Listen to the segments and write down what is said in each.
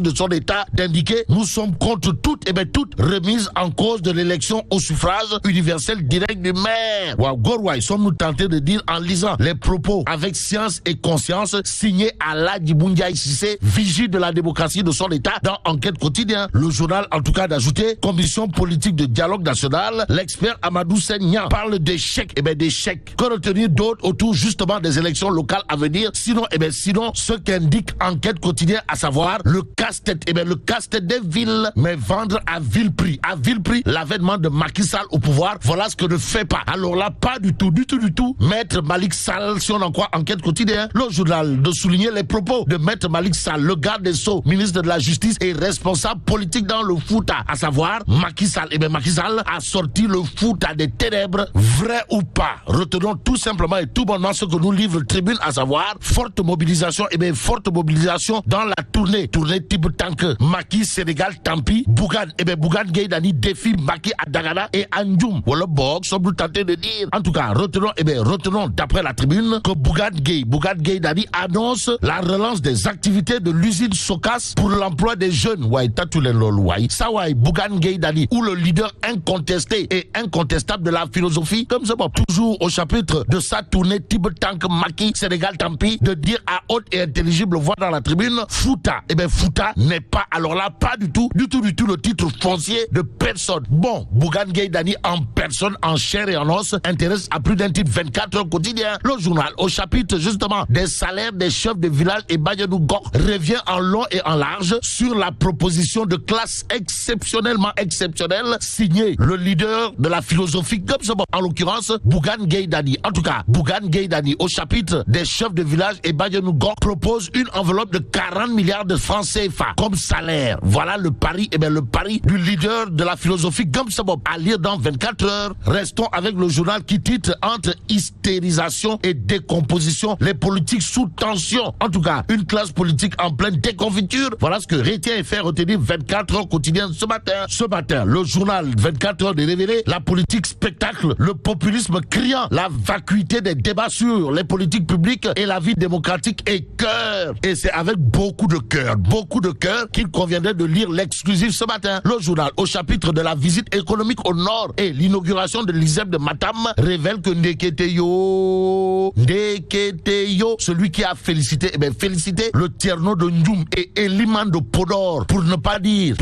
de son État d'indiquer « Nous sommes contre toute remise en cause de l'élection au suffrage universel direct du maire. » Gorwai, sommes-nous tentés de dire en lisant les propos avec science et conscience signés Aladji Boundiaï Cissé, vigie de la démocratie de son État dans Enquête quotidien. Le journal en tout cas d'ajouter « Commission politique de dialogue national, l'expert Amadou Senya parle d'échec. » D'échec. Que retenir d'autres autour justement des élections locales à venir? Sinon, ce qu'indique Enquête quotidien, à savoir le casse-tête, le casse-tête des villes, mais vendre à vil prix. À vil prix, l'avènement de Macky Sall au pouvoir, voilà ce que ne fait pas. Alors là, pas du tout. Maître Malick Sall, si on en croit Enquête quotidien, le journal de souligner les propos de Maître Malick Sall, le garde des Sceaux, ministre de la Justice et responsable politique dans le Fouta, à savoir Macky Sall. Macky Sall a sorti le Fouta des ténèbres, vrai ou pas. Retenons tout simplement et tout bonnement ce que nous livre Tribune, à savoir forte mobilisation dans la tournée type tank Macky Sénégal Tampi, Bougane Gueye Dany défie Macky à Dagana et Anjoum. Voilà bok, sommes-nous tentés de dire. En tout cas, retenons d'après la Tribune que Bougane Gueye Dany annonce la relance des activités de l'usine Socas pour l'emploi des jeunes. Bougane Gueye Dany, ou le leader incontesté et incontestable de la philosophie, comme c'est bon, toujours au chapitre de sa tournée type tank Macky Sénégal Tampi, de dire à haute et intelligible voix dans la Tribune, Fouta. Fouta n'est pas, alors là, pas du tout le titre foncier de personne. Bon, Bougane Gueye Dany en personne, en chair et en os, intéresse à plus d'un titre 24 heures quotidien. Le journal, au chapitre justement des salaires des chefs de village et Badianou Gok, revient en long et en large sur la proposition de classe exceptionnellement exceptionnelle, signée le leader de la philosophie, comme ça, en l'occurrence, Bougane Gueye Dany. En tout cas, Bougane Gueye Dany, au chapitre des chefs de village et Badianou Gok, propose une enveloppe de 40 milliards de francs CFA comme salaire. Voilà le pari, le pari du leader de la philosophie Gamsabob, à lire dans 24 heures. Restons avec le journal qui titre entre hystérisation et décomposition, les politiques sous tension. En tout cas, une classe politique en pleine déconfiture. Voilà ce que retient et fait retenir 24 heures quotidien ce matin. Ce matin, le journal 24 heures de révéler la politique spectacle, le populisme criant, la vacuité des débats sur les politiques publiques et la vie démocratique et cœur. Et c'est avec beaucoup de cœur qu'il conviendrait de lire l'exclusif ce matin. Le journal, au chapitre de la visite économique au nord et l'inauguration de l'ISEP de Matam, révèle que Ndeketeyo, celui qui a félicité le Tierno de Ndjoum et Eliman de Podor, pour ne pas dire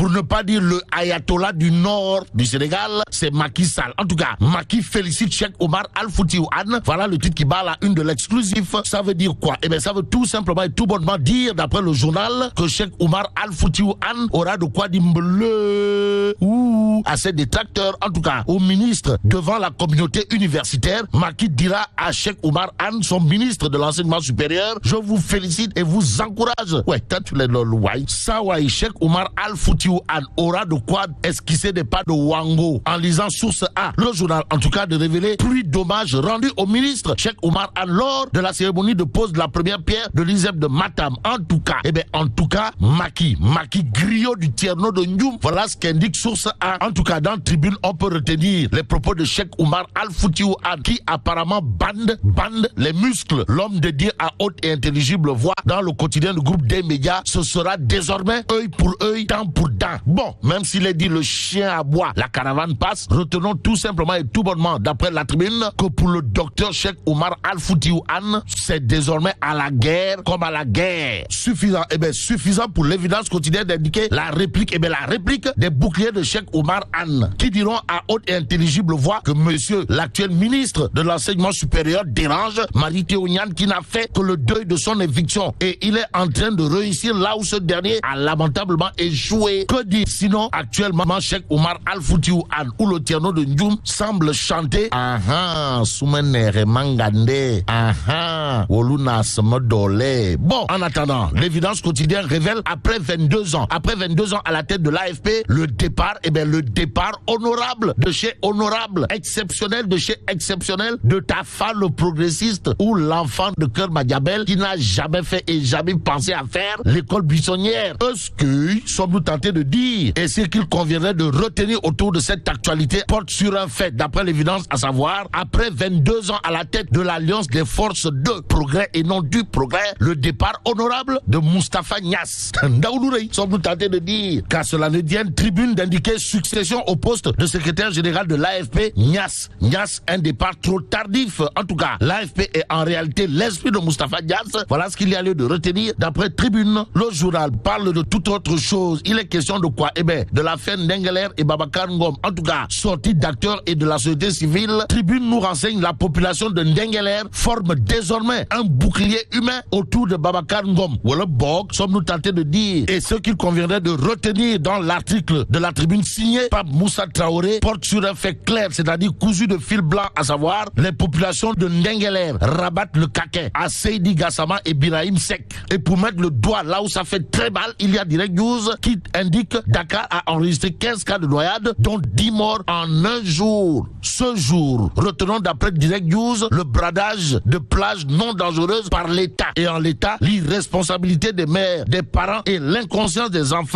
le ayatollah du nord du Sénégal, c'est Macky Sall. En tout cas, Macky félicite Cheikh Oumar Al-Foutiou Anne. Voilà le titre qui bat la une de l'exclusif. Ça veut dire quoi? Ça veut tout simplement et tout bonnement dire, d'après le journal, que Cheikh Oumar Al-Foutiou Anne aura de quoi dire à ses détracteurs, en tout cas au ministre devant la communauté universitaire. Macky dira à Cheikh Oumar Anne, son ministre de l'enseignement supérieur, je vous félicite et vous encourage. Cheikh Oumar Al-Foutiou Anne aura de quoi esquisser des pas de Wango. En lisant Source A, le journal en tout cas de révéler pluie d'hommages rendus au ministre Cheikh Oumar Anne lors de la cérémonie de pose de la première pierre de l'ISEP de Matam. En tout cas, Macky griot du Tierno de Ndjoum. Voilà ce qu'indique Source A. En tout cas, dans Tribune, on peut retenir les propos de Cheikh Oumar Al-Foutiou Anne, qui apparemment bande les muscles. L'homme de dire à haute et intelligible voix dans le quotidien du groupe des médias, ce sera désormais œil pour œil, dent pour dent. Bon, même s'il est dit le chien aboie, la caravane passe, retenons tout simplement et tout bonnement, d'après la Tribune, que pour le docteur Cheikh Oumar Al-Foutiou Anne, c'est désormais à la guerre comme à la guerre. Suffisant pour l'évidence quotidienne d'indiquer la réplique des boucliers de Cheikh Oumar Anne, qui diront à haute et intelligible voix que monsieur l'actuel ministre de l'enseignement supérieur dérange Mary Teuw Niane, qui n'a fait que le deuil de son éviction, et il est en train de réussir là où ce dernier a lamentablement échoué. Que dire sinon actuellement Cheikh Oumar Al-Foutiou Anne, ou le Tierno de Ndjoum semble chanter Soumenere Mangande, Woluna Semodole. Bon, en attendant, l'évidence quotidienne révèle après 22 ans à la tête de l'AFP, le départ honorable de chez honorable, exceptionnel de chez exceptionnel, de Tafa le progressiste, ou l'enfant de Cœur Madiabel qui n'a jamais fait et jamais pensé à faire l'école buissonnière. Ce que sommes-nous tentés de dire, et ce qu'il conviendrait de retenir autour de cette actualité porte sur un fait, d'après l'évidence, à savoir, après 22 ans à la tête de l'Alliance des forces de progrès et non du progrès, le départ honorable de Moustapha Niasse. Ndaoulourey, sommes-nous tentés de dire, qu'à cela ne tienne, tribune d'indiquer succession au poste de secrétaire général de l'AFP, Niass, un départ trop tardif. En tout cas, l'AFP est en réalité l'esprit de Moustapha Niass. Voilà ce qu'il y a lieu de retenir d'après Tribune. Le journal parle de toute autre chose. Il est question de quoi? Eh bien, de l'affaire Ndengler et Babacar Ngom. En tout cas, sortie d'acteurs et de la société civile, Tribune nous renseigne la population de Ndengler forme désormais un bouclier humain autour de Babacar Ngom. Ou le Bog, sommes-nous tentés de dire. Et ce qu'il conviendrait de retenir dans l'article de la Tribune signé par Moussa Traoré porte sur un fait clair, c'est-à-dire cousu de fil blanc, à savoir les populations de Ndengler rabattent le caquet à Seydi Gassama et Birahim Seck. Et pour mettre le doigt là où ça fait très mal, il y a Direct News qui indique Dakar a enregistré 15 cas de noyade, dont 10 morts en un jour. Ce jour, retenons d'après Direct News le bradage de plages non dangereuses par l'État. Et en l'État, l'irresponsabilité des mères, des parents et l'inconscience des enfants